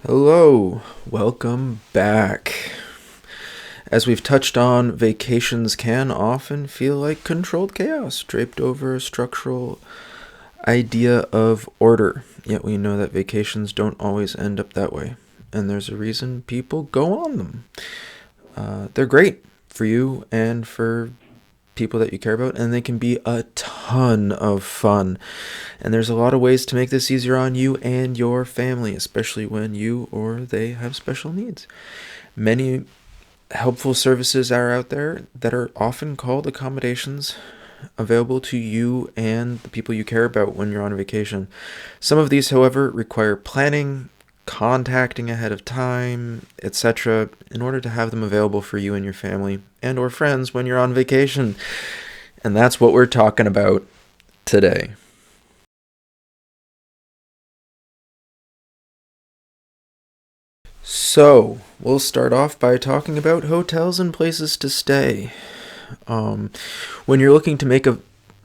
Hello, welcome back. As we've touched on, vacations can often feel like controlled chaos draped over a structural idea of order. Yet we know that vacations don't always end up that way, and there's a reason people go on them. They're great for you and for people that you care about, and they can be a ton of fun. And there's a lot of ways to make this easier on you and your family, especially when you or they have special needs. Many helpful services are out there that are often called accommodations, available to you and the people you care about when you're on vacation. Some of these, however, require planning, contacting ahead of time, etc., in order to have them available for you and your family and or friends when you're on vacation. And that's what we're talking about today. So, we'll start off by talking about hotels and places to stay. Um, when you're looking to make a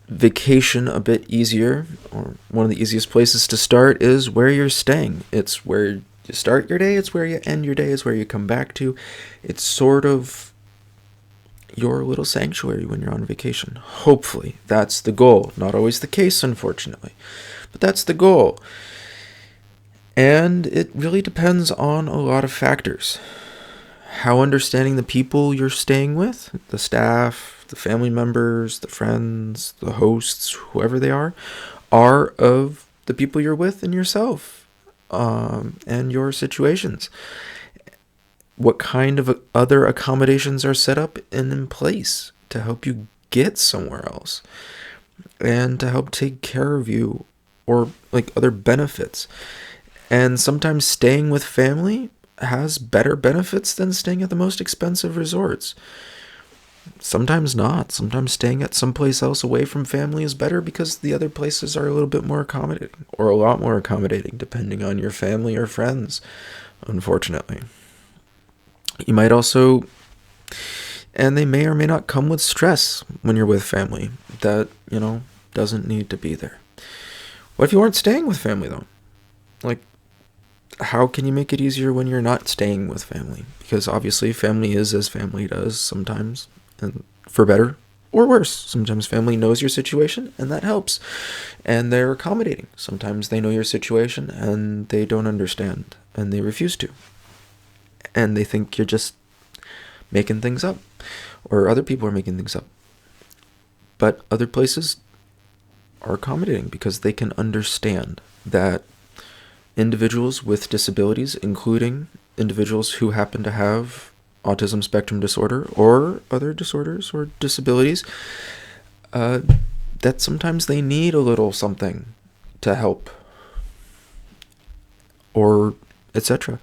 vacation a bit easier, or one of the easiest places to start is where you're staying. It's where you start your day, it's where you end your day, it's where you come back to. It's sort of your little sanctuary when you're on vacation. Hopefully, that's the goal. Not always the case, unfortunately, but that's the goal. And it really depends on a lot of factors. How understanding the people you're staying with, the staff, the family members, the friends, the hosts, whoever they are of the people you're with and yourself, and your situations. What kind of other accommodations are set up and in place to help you get somewhere else and to help take care of you, or like other benefits. And sometimes staying with family has better benefits than staying at the most expensive resorts. Sometimes not. Sometimes staying at someplace else away from family is better because the other places are a little bit more accommodating, or a lot more accommodating, depending on your family or friends, unfortunately. You might also, and they may or may not come with stress when you're with family that, doesn't need to be there. What if you weren't staying with family, though? Like, how can you make it easier when you're not staying with family? Because obviously family is as family does sometimes, and for better or worse. Sometimes family knows your situation and that helps, and they're accommodating. Sometimes they know your situation and they don't understand and they refuse to, and they think you're just making things up, or other people are making things up. But other places are accommodating because they can understand that individuals with disabilities, including individuals who happen to have autism spectrum disorder or other disorders or disabilities, that sometimes they need a little something to help, or etc.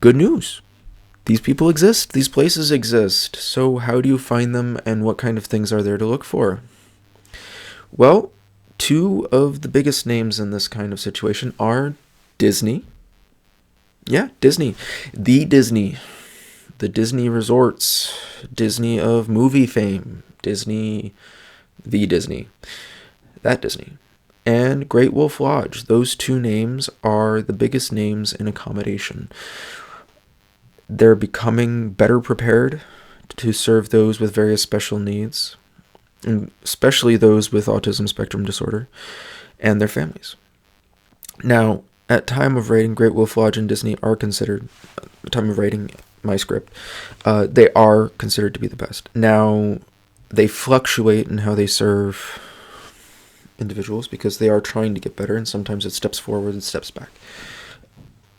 Good news. These people exist. These places exist. So how do you find them, and what kind of things are there to look for? Well, two of the biggest names in this kind of situation are Disney. Yeah, Disney. The Disney. The Disney resorts. Disney of movie fame. Disney. The Disney. That Disney. And Great Wolf Lodge. Those two names are the biggest names in accommodation. They're becoming better prepared to serve those with various special needs, and especially those with autism spectrum disorder and their families. Now, at time of writing, Great Wolf Lodge and Disney are considered, at time of writing my script, they are considered to be the best. Now, they fluctuate in how they serve individuals because they are trying to get better, and sometimes it steps forward and steps back.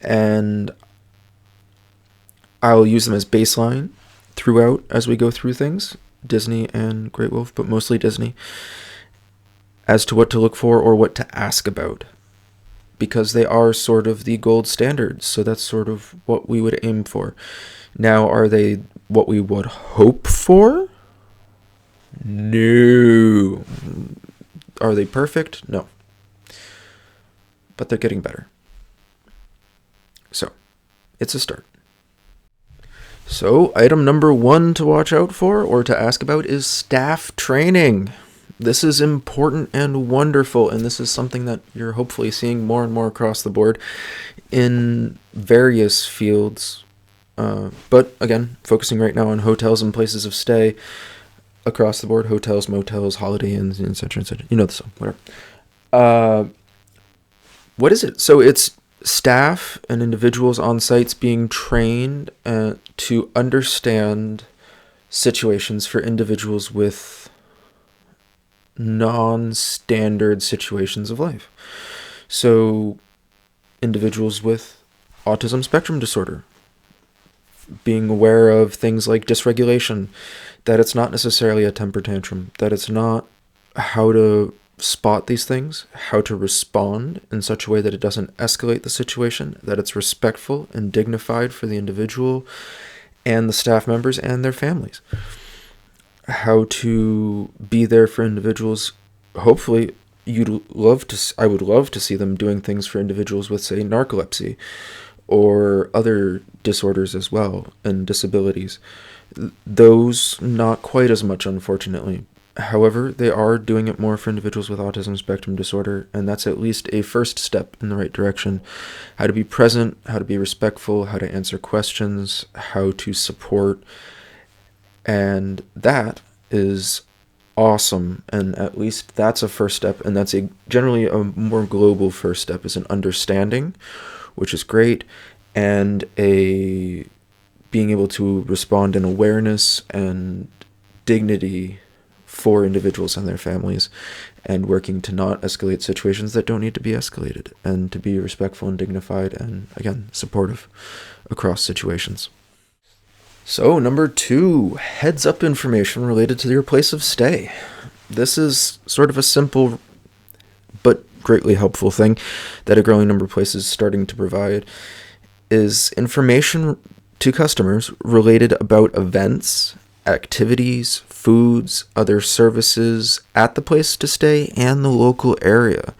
And I'll use them as baseline throughout as we go through things, Disney and Great Wolf, but mostly Disney, as to what to look for or what to ask about, because they are sort of the gold standard. So that's sort of what we would aim for. Now, are they what we would hope for? No. Are they perfect? No. But they're getting better. So, it's a start. So, item number one to watch out for or to ask about is staff training. This is important and wonderful, and this is something that you're hopefully seeing more and more across the board in various fields. But again, focusing right now on hotels and places of stay across the board: hotels, motels, Holiday Inns, etc., etc. You know the song, whatever. What is it? So it's staff and individuals on sites being trained to understand situations for individuals with non-standard situations of life. So individuals with autism spectrum disorder, being aware of things like dysregulation, that it's not necessarily a temper tantrum, that it's not how to spot these things, how to respond in such a way that it doesn't escalate the situation, that it's respectful and dignified for the individual and the staff members and their families. How to be there for individuals. Hopefully, I would love to see them doing things for individuals with, say, narcolepsy or other disorders as well, and disabilities. Those, not quite as much, unfortunately. However, they are doing it more for individuals with autism spectrum disorder, and that's at least a first step in the right direction. How to be present, how to be respectful, how to answer questions, how to support, and that is awesome. And at least that's a first step, and that's generally a more global first step, is an understanding, which is great, and a being able to respond in awareness and dignity for individuals and their families, and working to not escalate situations that don't need to be escalated, and to be respectful and dignified and, again, supportive across situations. So, number 2, heads up information related to your place of stay. This is sort of a simple but greatly helpful thing that a growing number of places starting to provide, is information to customers related about events, activities, foods, other services at the place to stay and the local area.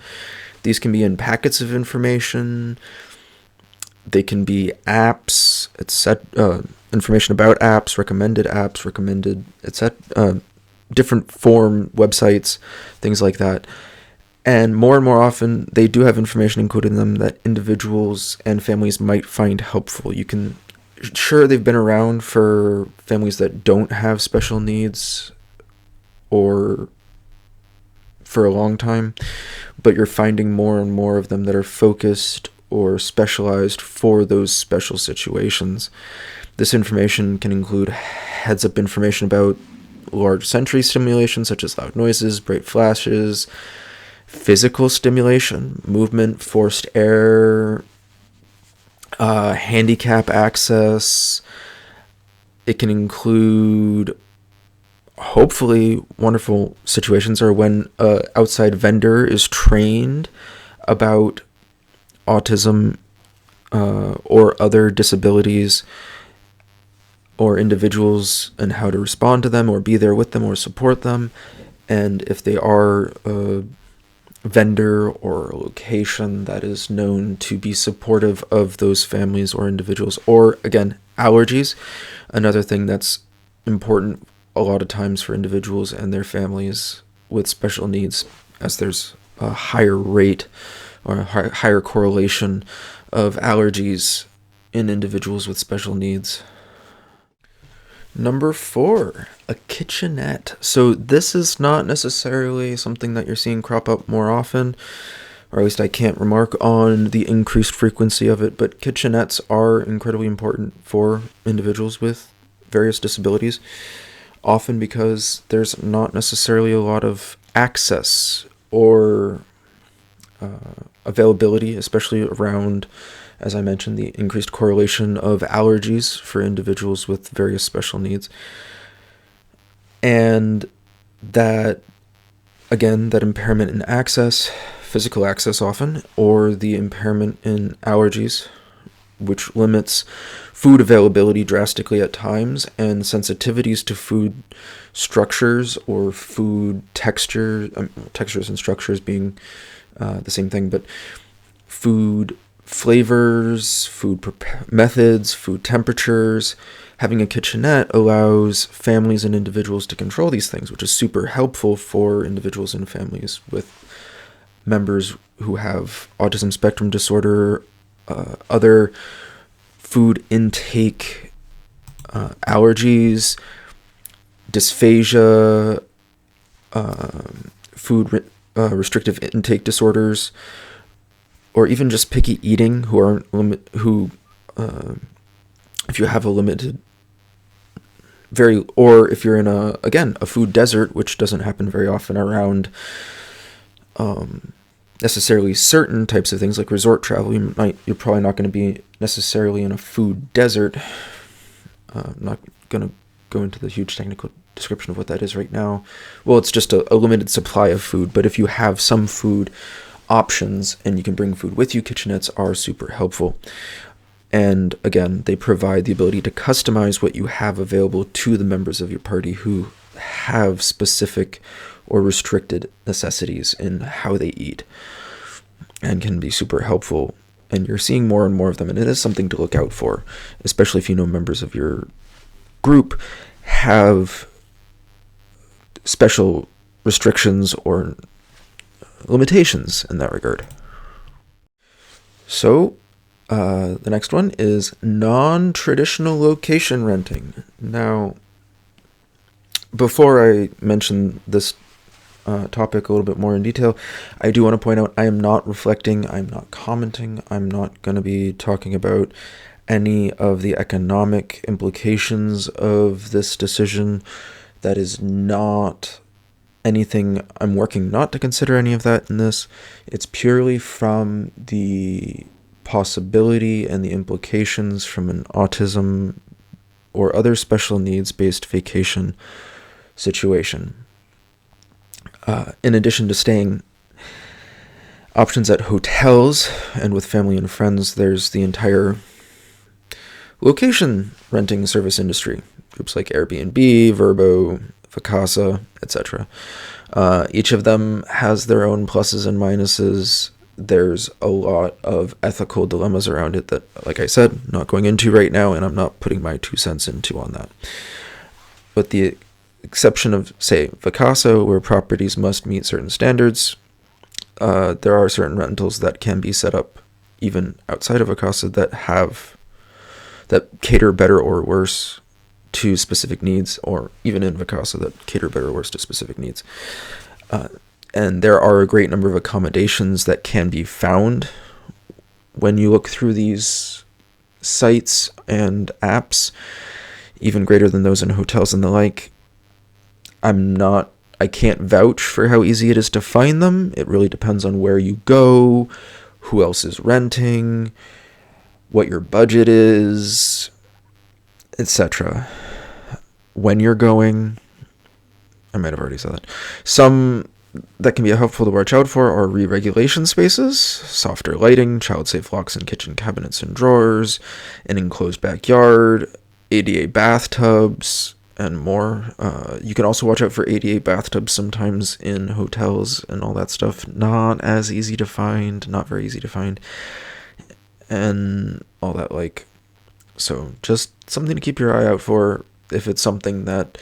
These can be in packets of information. They can be apps, etc. Information about apps, recommended, etc. Different form websites, things like that. And more often, they do have information included in them that individuals and families might find helpful. Sure, they've been around for families that don't have special needs or for a long time, but you're finding more and more of them that are focused or specialized for those special situations. This information can include heads-up information about large sensory stimulation, such as loud noises, bright flashes, physical stimulation, movement, forced air, handicap access. It can include, hopefully, wonderful situations are when an outside vendor is trained about autism or other disabilities or individuals, and how to respond to them or be there with them or support them. And if they are a vendor or a location that is known to be supportive of those families or individuals. Or, again, allergies, another thing that's important a lot of times for individuals and their families with special needs, as there's a higher rate or a higher correlation of allergies in individuals with special needs. Number 4, a kitchenette. So this is not necessarily something that you're seeing crop up more often, or at least I can't remark on the increased frequency of it, but kitchenettes are incredibly important for individuals with various disabilities, often because there's not necessarily a lot of access or availability, especially around, as I mentioned, the increased correlation of allergies for individuals with various special needs. And that, again, that impairment in access, physical access often, or the impairment in allergies, which limits food availability drastically at times, and sensitivities to food structures or food textures and structures being the same thing, but food flavors, methods, food temperatures. Having a kitchenette allows families and individuals to control these things, which is super helpful for individuals and families with members who have autism spectrum disorder, other food intake allergies, dysphagia, restrictive intake disorders, or even just picky eating, if you have a limited or if you're in a food desert, which doesn't happen very often around necessarily certain types of things like resort travel. You're probably not going to be necessarily in a food desert. I'm not going to go into the huge technical description of what that is right now. Well, it's just a limited supply of food, but if you have some food options and you can bring food with you, kitchenettes are super helpful. And again, they provide the ability to customize what you have available to the members of your party who have specific or restricted necessities in how they eat, and can be super helpful. And you're seeing more and more of them, and it is something to look out for, especially if you know members of your group have special restrictions or limitations in that regard. So, the next one is non-traditional location renting. Now, before I mention this topic a little bit more in detail, I do want to point out I am not reflecting, I'm not commenting, I'm not going to be talking about any of the economic implications of this decision. That is not anything. I'm working not to consider any of that in this. It's purely from the possibility and the implications from an autism or other special needs based vacation situation. In addition to staying options at hotels and with family and friends, there's the entire location renting service industry. Groups like Airbnb, Vrbo, Vacasa, etc. Each of them has their own pluses and minuses. There's a lot of ethical dilemmas around it that, like I said, I'm not going into right now, and I'm not putting my 2 cents into on that. But the exception of, say, Vacasa, where properties must meet certain standards, there are certain rentals that can be set up even outside of Vacasa that cater better or worse to specific needs, or even in Vacasa that cater better or worse to specific needs. And there are a great number of accommodations that can be found when you look through these sites and apps, even greater than those in hotels and the like. I can't vouch for how easy it is to find them. It really depends on where you go, who else is renting, what your budget is, etc. When you're going, I might have already said that. Some that can be helpful to watch out for are re-regulation spaces, softer lighting, child-safe locks in kitchen cabinets and drawers, an enclosed backyard, ADA bathtubs, and more. You can also watch out for ADA bathtubs sometimes in hotels and all that stuff. Not as easy to find, not very easy to find, and all that like. So just something to keep your eye out for if it's something that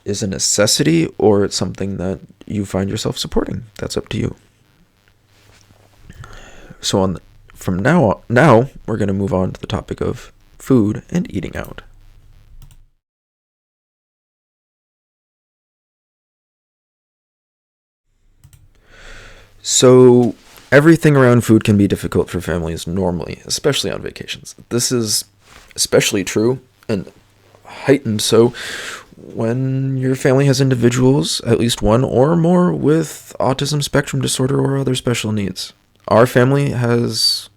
is a necessity or it's something that you find yourself supporting. That's up to you. So from now we're going to move on to the topic of food and eating out. So everything around food can be difficult for families normally, especially on vacations. This is especially true and heightened so when your family has individuals, at least one or more, with autism spectrum disorder or other special needs. Our family has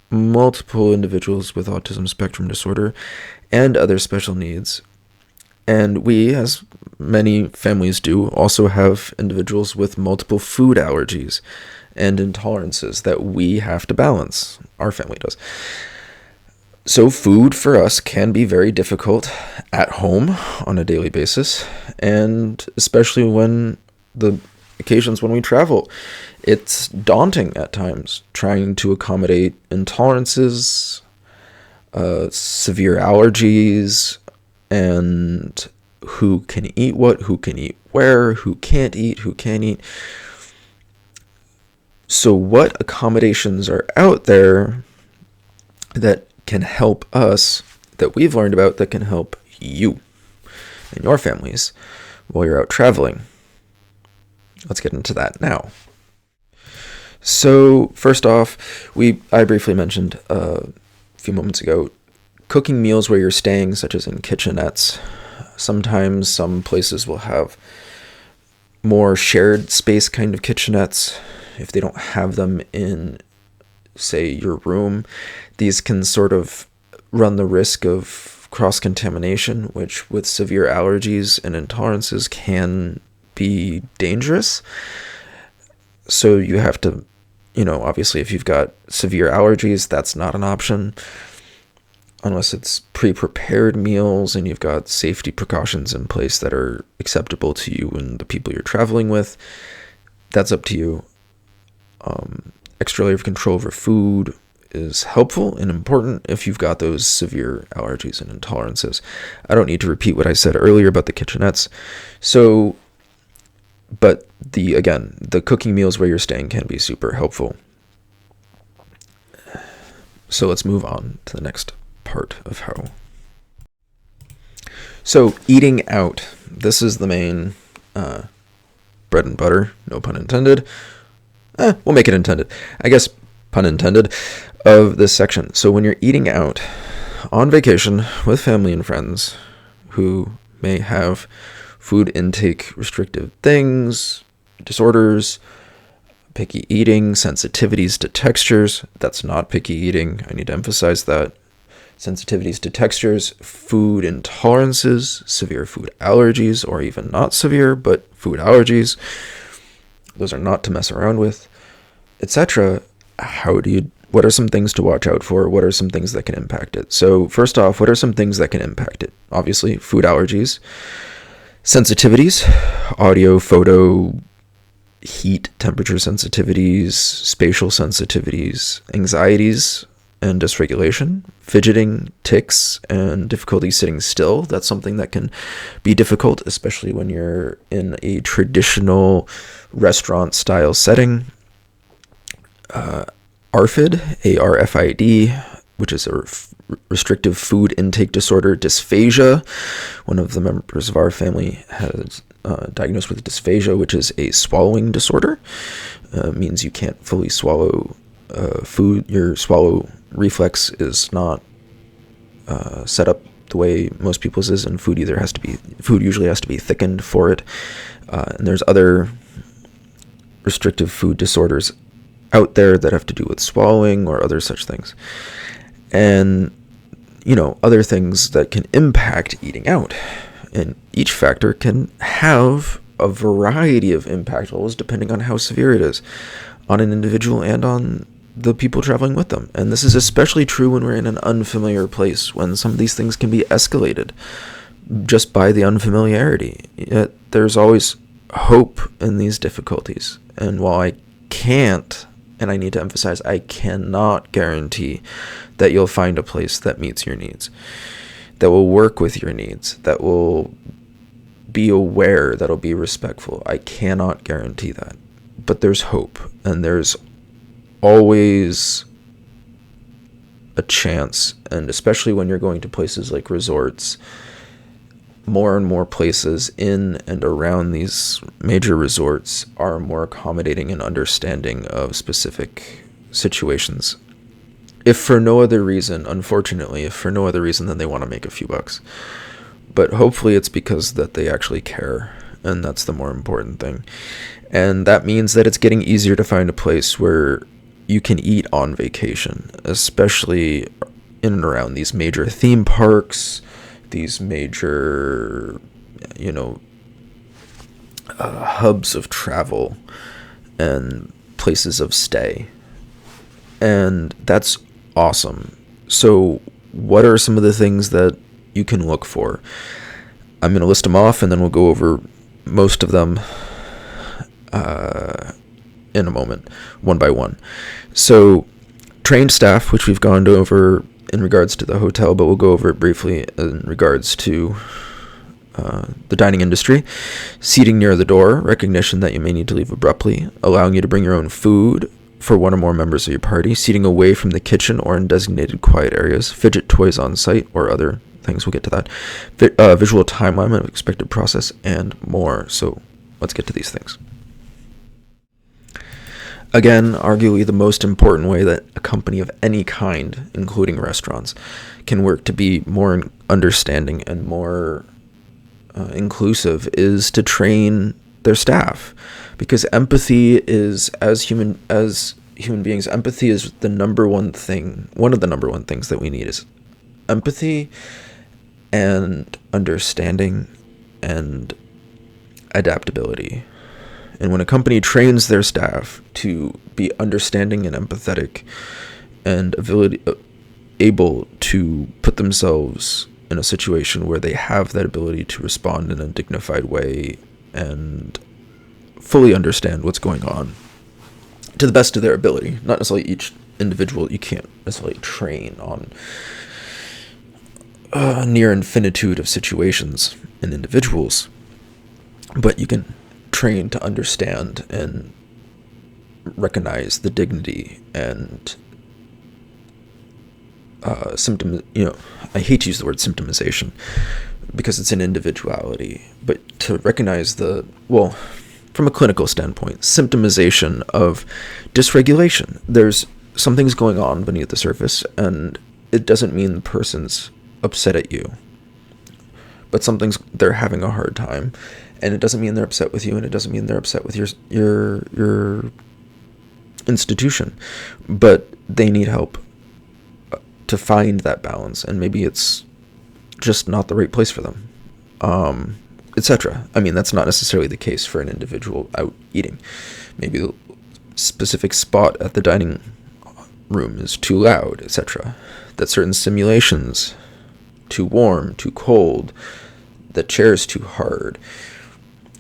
multiple individuals with autism spectrum disorder and other special needs. And we, as many families do, also have individuals with multiple food allergies and intolerances that we have to balance. Our family does. So food for us can be very difficult at home on a daily basis, and especially when the occasions when we travel. It's daunting at times trying to accommodate intolerances, severe allergies, and who can eat what, who can eat where, who can't eat, who can eat. So what accommodations are out there that can help us, that we've learned about, that can help you and your families while you're out traveling? Let's get into that now. So first off, I briefly mentioned a few moments ago, cooking meals where you're staying, such as in kitchenettes. Sometimes some places will have more shared space kind of kitchenettes. If they don't have them in, say, your room, these can sort of run the risk of cross-contamination, which with severe allergies and intolerances can be dangerous. So you have to, obviously if you've got severe allergies, that's not an option. Unless it's pre-prepared meals and you've got safety precautions in place that are acceptable to you and the people you're traveling with, that's up to you. Extra layer of control over food is helpful and important if you've got those severe allergies and intolerances. I don't need to repeat what I said earlier about the kitchenettes. But the cooking meals where you're staying can be super helpful. So let's move on to the next part of how. So eating out, this is the main bread and butter, no pun intended. We'll make it intended. I guess pun intended of this section. So when you're eating out on vacation with family and friends who may have food intake restrictive things, disorders, picky eating, sensitivities to textures. That's not picky eating. I need to emphasize that. Sensitivities to textures, food intolerances, severe food allergies, or even not severe, but food allergies. Those are not to mess around with, etc. What are some things to watch out for? What are some things that can impact it? So first off, what are some things that can impact it? Obviously, food allergies, sensitivities, audio, photo, heat, temperature sensitivities, spatial sensitivities, anxieties and dysregulation, fidgeting, tics, and difficulty sitting still. That's something that can be difficult, especially when you're in a traditional restaurant style setting. Arfid, A-R-F-I-D, which is a restrictive food intake disorder, dysphagia. One of the members of our family has diagnosed with dysphagia, which is a swallowing disorder. Means you can't fully swallow food. Your swallow reflex is not set up the way most people's is, and food usually has to be thickened for it. And there's other restrictive food disorders out there that have to do with swallowing or other such things. And, other things that can impact eating out. And each factor can have a variety of impact levels depending on how severe it is on an individual and on the people traveling with them. And this is especially true when we're in an unfamiliar place, when some of these things can be escalated just by the unfamiliarity. Yet there's always hope in these difficulties. And while I can't, and I need to emphasize, I cannot guarantee that you'll find a place that meets your needs, that will work with your needs, that will be aware, that'll be respectful. I cannot guarantee that. But there's hope, and there's always a chance, and especially when you're going to places like resorts, more and more places in and around these major resorts are more accommodating and understanding of specific situations. If for no other reason, unfortunately, than they want to make a few bucks. But hopefully it's because that they actually care, and that's the more important thing. And that means that it's getting easier to find a place where you can eat on vacation, especially in and around these major theme parks, these major, hubs of travel and places of stay. And that's awesome. So what are some of the things that you can look for? I'm going to list them off and then we'll go over most of them. in a moment, one by one. So trained staff, which we've gone over in regards to the hotel, but we'll go over it briefly in regards to the dining industry. Seating near the door, recognition that you may need to leave abruptly, allowing you to bring your own food for one or more members of your party, seating away from the kitchen or in designated quiet areas, fidget toys on site or other things, we'll get to that, visual timeline of expected process, and more. So let's get to these things. Again, arguably the most important way that a company of any kind, including restaurants, can work to be more understanding and more inclusive is to train their staff, because empathy is, as human beings, empathy is one of the number one things that we need is empathy and understanding and adaptability. And when a company trains their staff to be understanding and empathetic and able to put themselves in a situation where they have that ability to respond in a dignified way and fully understand what's going on to the best of their ability. Not necessarily each individual, you can't necessarily train on near infinitude of situations and individuals, but you can train to understand and recognize the dignity and symptom. I hate to use the word symptomization because it's an individuality, but to recognize from a clinical standpoint, symptomization of dysregulation. There's something's going on beneath the surface, and it doesn't mean the person's upset at you, but they're having a hard time, and it doesn't mean they're upset with you, and it doesn't mean they're upset with your institution, but they need help to find that balance, and maybe it's just not the right place for them, etc. I mean, that's not necessarily the case for an individual out eating. Maybe the specific spot at the dining room is too loud, etc. That certain simulations too warm, too cold, the chair's too hard,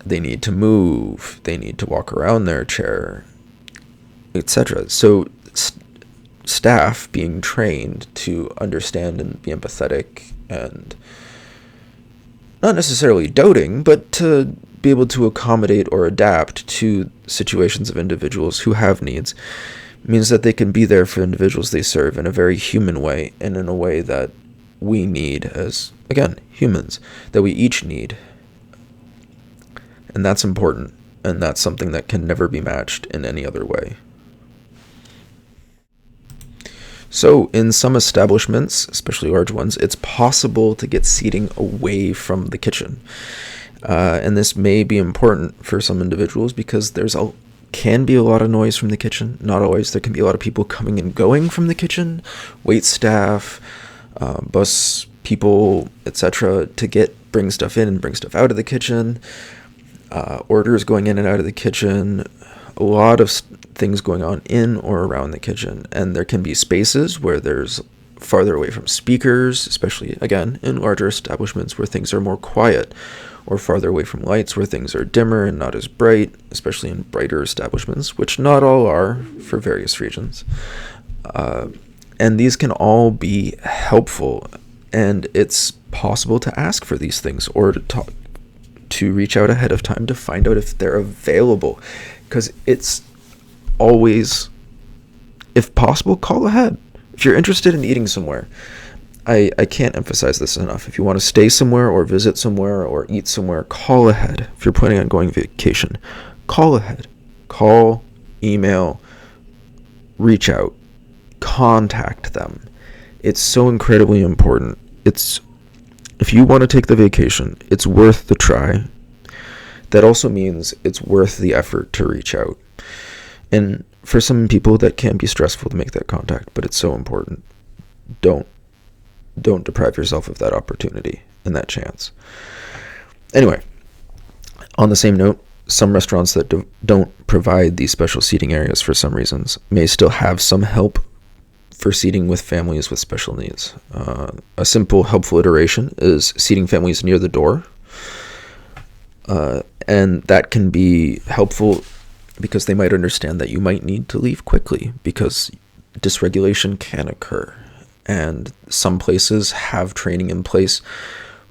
they need to move, they need to walk around their chair, etc. So staff being trained to understand and be empathetic and not necessarily doting, but to be able to accommodate or adapt to situations of individuals who have needs means that they can be there for individuals they serve in a very human way, and in a way that we need as, again, humans, that we each need. And that's important, and that's something that can never be matched in any other way. So in some establishments, especially large ones, it's possible to get seating away from the kitchen. And this may be important for some individuals because can be a lot of noise from the kitchen. Not always. There can be a lot of people coming and going from the kitchen, wait staff, bus people, etc., to bring stuff in and bring stuff out of the kitchen, orders going in and out of the kitchen, a lot of things going on in or around the kitchen. And there can be spaces where there's farther away from speakers, especially, again, in larger establishments where things are more quiet, or farther away from lights where things are dimmer and not as bright, especially in brighter establishments, which not all are for various reasons. And these can all be helpful, and it's possible to ask for these things or to reach out ahead of time to find out if they're available, because it's always, if possible, call ahead. If you're interested in eating somewhere, I can't emphasize this enough. If you want to stay somewhere or visit somewhere or eat somewhere, call ahead. If you're planning on going vacation, call ahead. Call, email, reach out, contact them. It's so incredibly important. If you want to take the vacation, it's worth the try. That also means it's worth the effort to reach out. And for some people, that can be stressful to make that contact, but it's so important. Don't deprive yourself of that opportunity and that chance. Anyway, on the same note, some restaurants that don't provide these special seating areas for some reasons may still have some help for seating with families with special needs. A simple, helpful iteration is seating families near the door. And that can be helpful because they might understand that you might need to leave quickly because dysregulation can occur. And some places have training in place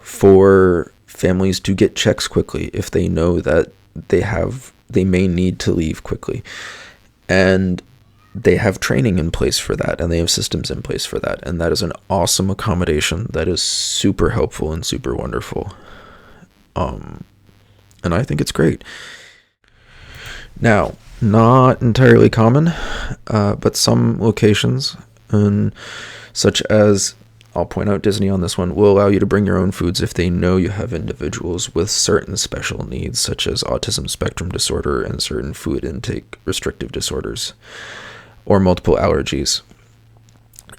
for families to get checks quickly if they know that they may need to leave quickly. And they have training in place for that, and they have systems in place for that. And that is an awesome accommodation that is super helpful and super wonderful. And I think it's great. Now, not entirely common, but some locations, such as, I'll point out Disney on this one, will allow you to bring your own foods if they know you have individuals with certain special needs, such as Autism Spectrum Disorder and certain food intake restrictive disorders or multiple allergies.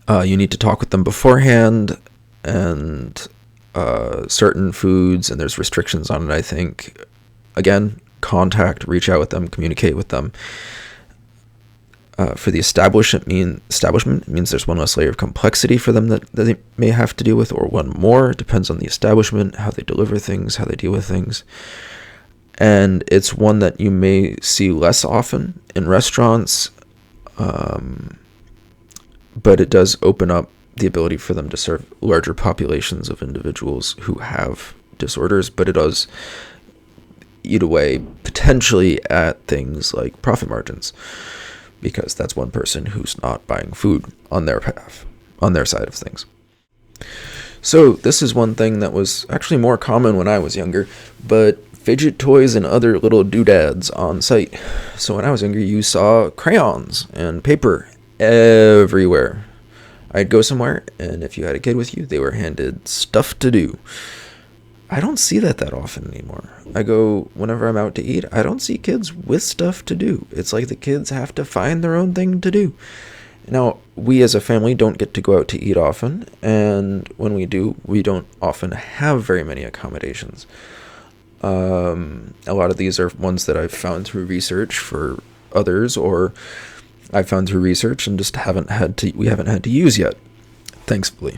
You need to talk with them beforehand, and certain foods, and there's restrictions on it, I think. Again, reach out with them, communicate with them. For the establishment means there's one less layer of complexity for them that they may have to deal with, or one more. It depends on the establishment, how they deliver things, how they deal with things. And it's one that you may see less often in restaurants, but it does open up the ability for them to serve larger populations of individuals who have disorders, but it does eat away potentially at things like profit margins, because that's one person who's not buying food on their behalf, on their side of things. So this is one thing that was actually more common when I was younger, but fidget toys and other little doodads on site. So when I was younger, you saw crayons and paper everywhere. I'd go somewhere, and if you had a kid with you, they were handed stuff to do. I don't see that often anymore. I go, whenever I'm out to eat, I don't see kids with stuff to do. It's like the kids have to find their own thing to do. Now, we as a family don't get to go out to eat often, and when we do, we don't often have very many accommodations. A lot of these are ones that I've found through research for others, or I've found through research and just we haven't had to use yet, thankfully.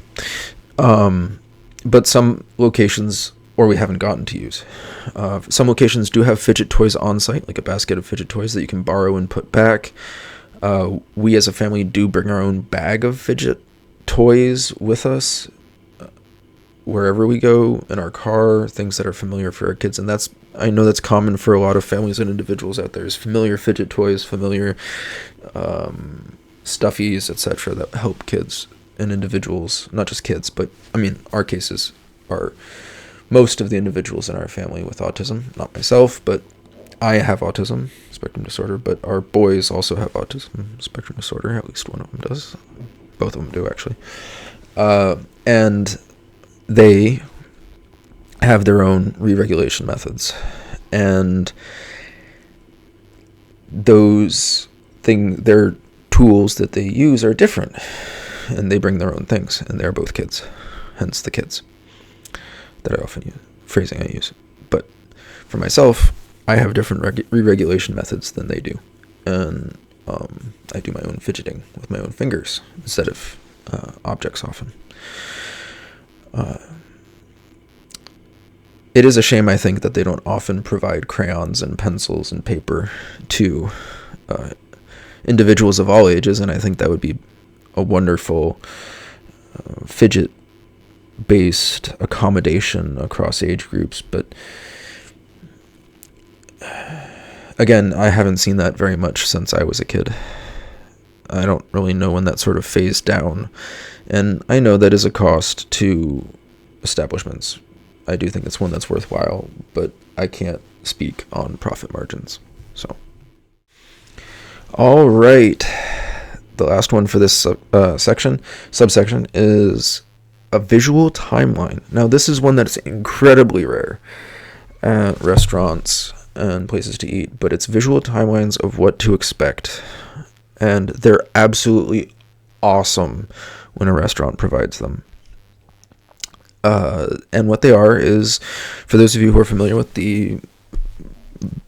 But some locations, or we haven't gotten to use. Some locations do have fidget toys on site, like a basket of fidget toys that you can borrow and put back. We as a family do bring our own bag of fidget toys with us wherever we go, in our car, things that are familiar for our kids. And I know that's common for a lot of families and individuals out there, is familiar fidget toys, familiar stuffies, etc., that help kids and individuals, not just kids, but our cases are most of the individuals in our family with autism, not myself, but I have autism spectrum disorder, but our boys also have autism spectrum disorder. At least one of them does. Both of them do, actually. And they have their own re-regulation methods, and their tools that they use are different, and they bring their own things, and they're both kids, hence the kids that I often use, phrasing I use. But for myself, I have different re-regulation methods than they do, and I do my own fidgeting with my own fingers instead of objects often. It is a shame, I think, that they don't often provide crayons and pencils and paper to individuals of all ages, and I think that would be a wonderful fidget-based accommodation across age groups. But again, I haven't seen that very much since I was a kid. I don't really know when that sort of phased down, and I know that is a cost to establishments. I do think it's one that's worthwhile, but I can't speak on profit margins. So, all right, the last one for this subsection is a visual timeline. Now, this is one that's incredibly rare at restaurants and places to eat, but it's visual timelines of what to expect, and they're absolutely awesome when a restaurant provides them. And what they are is, for those of you who are familiar with the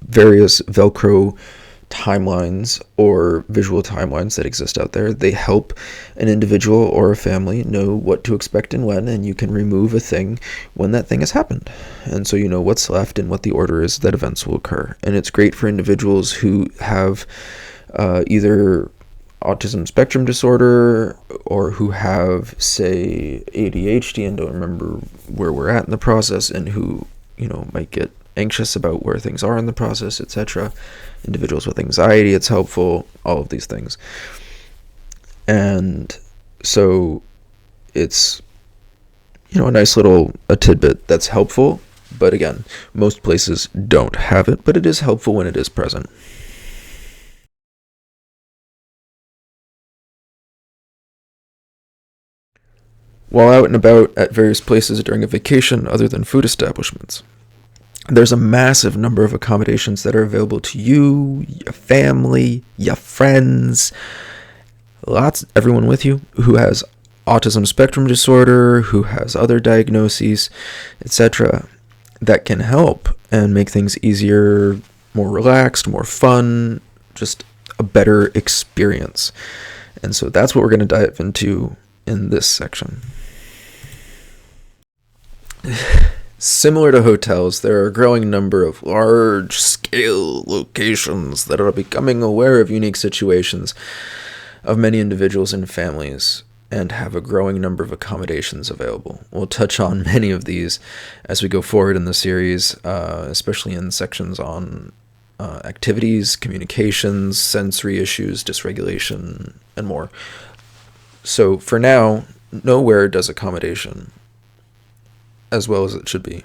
various Velcro timelines or visual timelines that exist out there. They help an individual or a family know what to expect and when, and you can remove a thing when that thing has happened. And so you know what's left and what the order is that events will occur. And it's great for individuals who have either autism spectrum disorder or who have, say, ADHD and don't remember where we're at in the process, and who, might get anxious about where things are in the process, etc. Individuals with anxiety, it's helpful, all of these things. And so it's, a nice a tidbit that's helpful. But again, most places don't have it, but it is helpful when it is present. While out and about at various places during a vacation other than food establishments, there's a massive number of accommodations that are available to you, your family, your friends, everyone with you who has autism spectrum disorder, who has other diagnoses, etc., that can help and make things easier, more relaxed, more fun, just a better experience. And so that's what we're going to dive into in this section. Similar to hotels, there are a growing number of large-scale locations that are becoming aware of unique situations of many individuals and families and have a growing number of accommodations available. We'll touch on many of these as we go forward in the series, especially in sections on activities, communications, sensory issues, dysregulation, and more. So for now, nowhere does accommodation as well as it should be.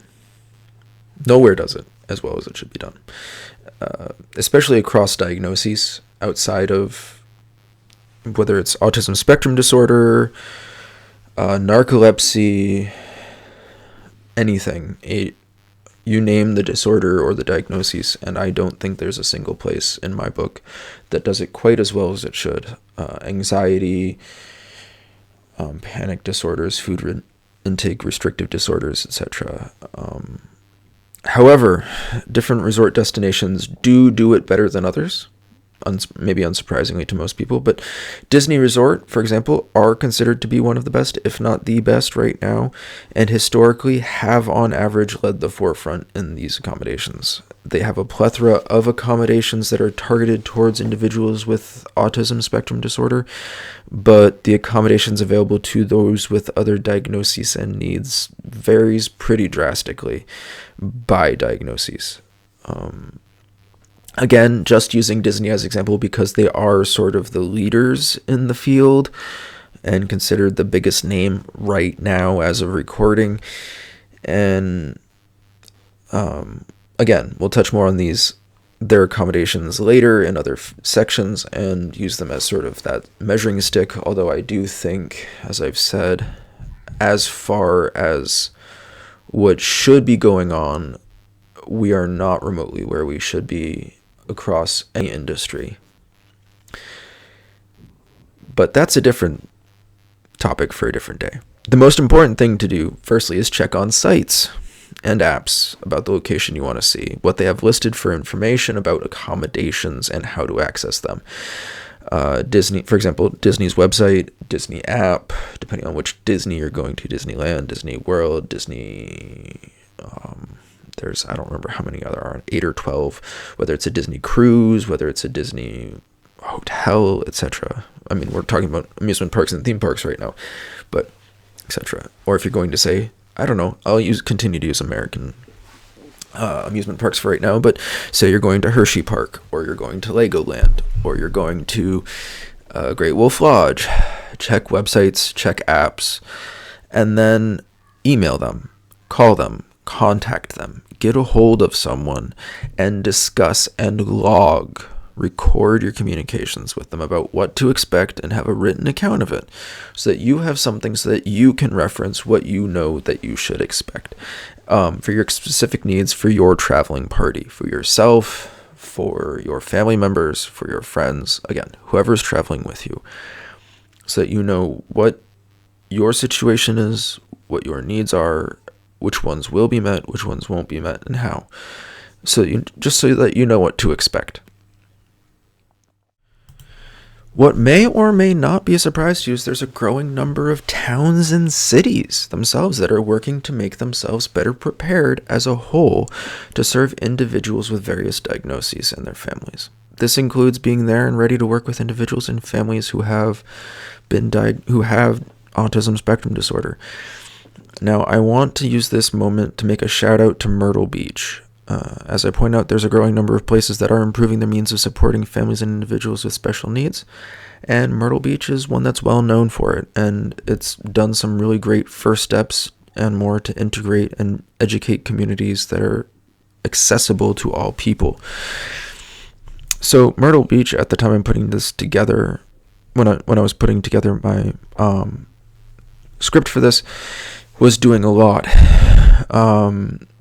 Nowhere does it as well as it should be done. Especially across diagnoses outside of whether it's autism spectrum disorder, narcolepsy, anything. You name the disorder or the diagnosis, and I don't think there's a single place in my book that does it quite as well as it should. Anxiety, panic disorders, food intake restrictive disorders, etc. However, different resort destinations do it better than others, maybe unsurprisingly to most people, but Disney Resort, for example, are considered to be one of the best, if not the best right now, and historically have on average led the forefront in these accommodations. They have a plethora of accommodations that are targeted towards individuals with autism spectrum disorder, but the accommodations available to those with other diagnoses and needs varies pretty drastically by diagnoses. Again, just using Disney as example because they are sort of the leaders in the field and considered the biggest name right now as of recording. And again, we'll touch more on their accommodations later in other sections and use them as sort of that measuring stick. Although I do think, as I've said, as far as what should be going on, we are not remotely where we should be across any industry. But that's a different topic for a different day. The most important thing to do, firstly, is check on sites and apps about the location you want to see, what they have listed for information about accommodations and how to access them. Disney, for example, Disney's website, Disney app, depending on which Disney you're going to, Disneyland, Disney World, Disney... I don't remember how many other are, 8 or 12, whether it's a Disney cruise, whether it's a Disney hotel, etc. I mean, we're talking about amusement parks and theme parks right now, but etc. Or if you're going to say, I don't know, I'll continue to use American amusement parks for right now, but say you're going to Hershey Park, or you're going to Legoland, or you're going to Great Wolf Lodge. Check websites, check apps, and then email them, call them, contact them, get a hold of someone, and discuss and record your communications with them about what to expect and have a written account of it so that you have something so that you can reference what you know that you should expect for your specific needs for your traveling party, for yourself, for your family members, for your friends, again, whoever's traveling with you, so that you know what your situation is, what your needs are, which ones will be met, which ones won't be met, and how. So that you know what to expect. What may or may not be a surprise to you is there's a growing number of towns and cities themselves that are working to make themselves better prepared as a whole to serve individuals with various diagnoses and their families. This includes being there and ready to work with individuals and families who have autism spectrum disorder. Now, I want to use this moment to make a shout out to Myrtle Beach. As I point out, there's a growing number of places that are improving their means of supporting families and individuals with special needs, and Myrtle Beach is one that's well known for it, and it's done some really great first steps and more to integrate and educate communities that are accessible to all people. So Myrtle Beach, at the time I'm putting this together, when I was putting together my script for this, was doing a lot.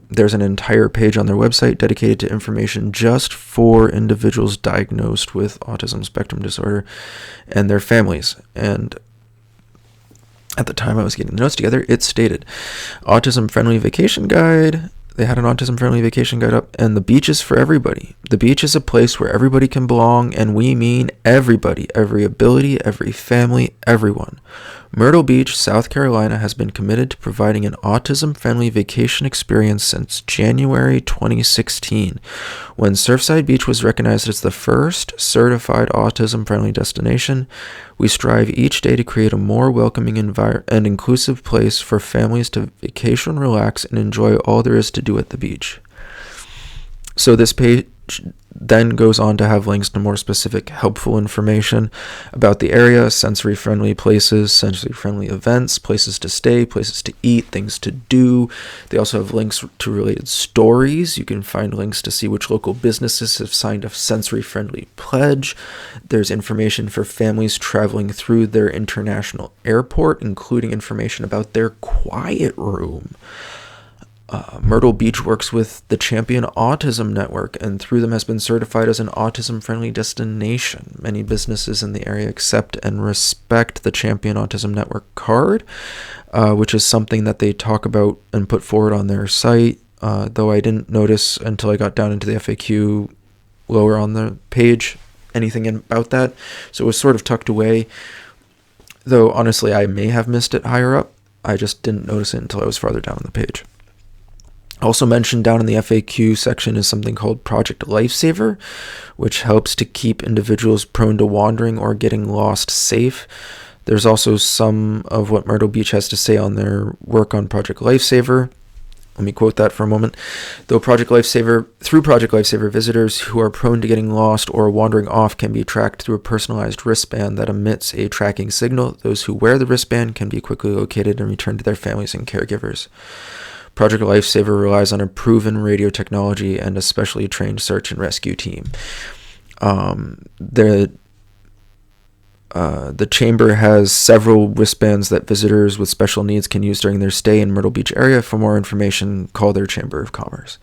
There's an entire page on their website dedicated to information just for individuals diagnosed with autism spectrum disorder and their families. And at the time I was getting the notes together, it stated autism friendly vacation guide. They had an autism friendly vacation guide up, and the beach is for everybody. The beach is a place where everybody can belong, and we mean everybody, every ability, every family, everyone. Myrtle Beach, South Carolina has been committed to providing an autism-friendly vacation experience since January 2016, when Surfside Beach was recognized as the first certified autism-friendly destination. We strive each day to create a more welcoming and inclusive place for families to vacation, relax, and enjoy all there is to do at the beach. So this page then goes on to have links to more specific, helpful information about the area, sensory-friendly places, sensory-friendly events, places to stay, places to eat, things to do. They also have links to related stories. You can find links to see which local businesses have signed a sensory-friendly pledge. There's information for families traveling through their international airport, including information about their quiet room. Myrtle Beach works with the Champion Autism Network, and through them has been certified as an autism-friendly destination. Many businesses in the area accept and respect the Champion Autism Network card, which is something that they talk about and put forward on their site, though I didn't notice until I got down into the FAQ lower on the page anything about that, so it was sort of tucked away, though honestly I may have missed it higher up. I just didn't notice it until I was farther down the page. Also mentioned down in the FAQ section is something called Project Lifesaver, which helps to keep individuals prone to wandering or getting lost safe. There's also some of what Myrtle Beach has to say on their work on Project Lifesaver. Let me quote that for a moment. Through Project Lifesaver, visitors who are prone to getting lost or wandering off can be tracked through a personalized wristband that emits a tracking signal. Those who wear the wristband can be quickly located and returned to their families and caregivers. Project Lifesaver relies on a proven radio technology and a specially trained search and rescue team. The chamber has several wristbands that visitors with special needs can use during their stay in Myrtle Beach area. For more information, call their Chamber of Commerce.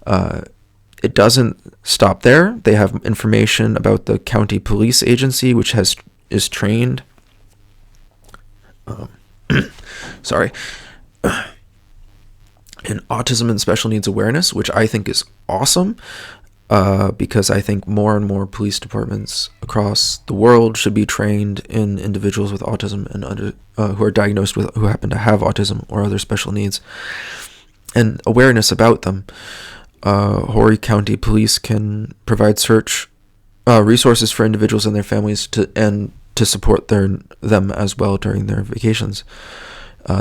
It doesn't stop there. They have information about the county police agency, which is trained. Sorry. In autism and special needs awareness, which I think is awesome, because I think more and more police departments across the world should be trained in individuals with autism and who are diagnosed with, who happen to have autism or other special needs, and awareness about them. Horry County Police can provide search resources for individuals and their families to support them as well during their vacations.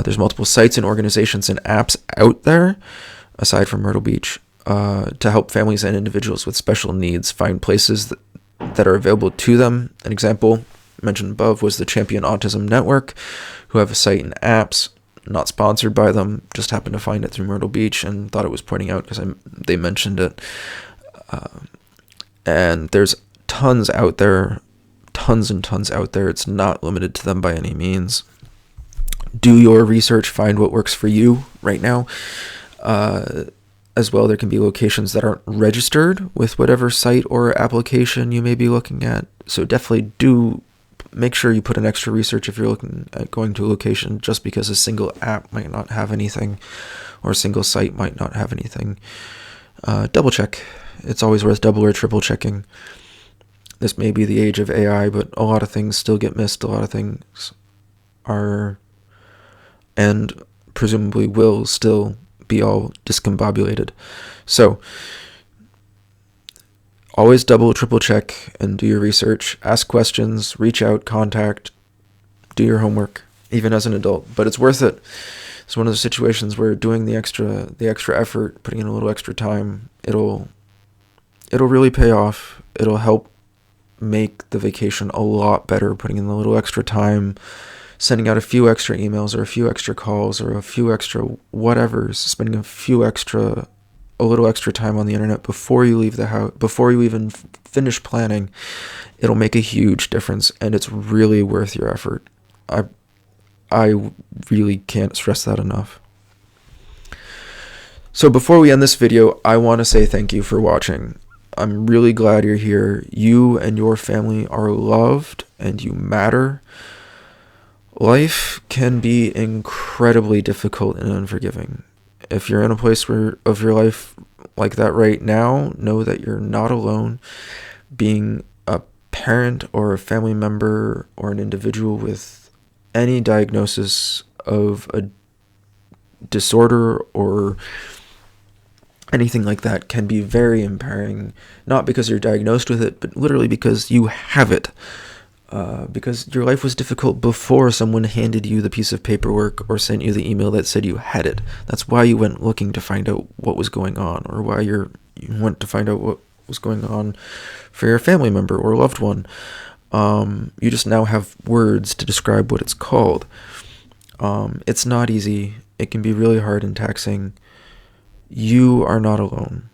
There's multiple sites and organizations and apps out there, aside from Myrtle Beach, to help families and individuals with special needs find places that are available to them. An example mentioned above was the Champion Autism Network, who have a site and apps, not sponsored by them, just happened to find it through Myrtle Beach and thought it was pointing out because they mentioned it. And there's tons out there, tons and tons out there. It's not limited to them by any means. Do your research, find what works for you right now. As well, there can be locations that aren't registered with whatever site or application you may be looking at. So definitely do make sure you put in extra research if you're looking at going to a location, just because a single app might not have anything or a single site might not have anything. Double check. It's always worth double or triple checking. This may be the age of AI, but a lot of things still get missed. A lot of things are, and presumably will still be all discombobulated. So always double, triple check and do your research. Ask questions, reach out, contact, do your homework, even as an adult. But it's worth it. It's one of those situations where doing the extra effort, putting in a little extra time, it'll really pay off. It'll help make the vacation a lot better, putting in a little extra time, sending out a few extra emails or a few extra calls or a few extra whatevers, spending a little extra time on the internet before you leave the house, before you even finish planning. It'll make a huge difference, and it's really worth your effort. I really can't stress that enough. So before we end this video, I want to say thank you for watching. I'm really glad you're here. You and your family are loved and you matter. Life can be incredibly difficult and unforgiving. If you're in a place of your life like that right now, know that you're not alone. Being a parent or a family member or an individual with any diagnosis of a disorder or anything like that can be very impairing, not because you're diagnosed with it, but literally because you have it. Because your life was difficult before someone handed you the piece of paperwork or sent you the email that said you had it. That's why you went looking to find out what was going on, or why you went to find out what was going on for your family member or loved one. You just now have words to describe what it's called. It's not easy. It can be really hard and taxing. You are not alone.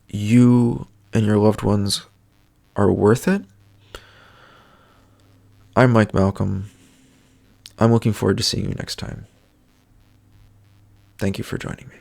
You and your loved ones are worth it. I'm Mike Malcolm. I'm looking forward to seeing you next time. Thank you for joining me.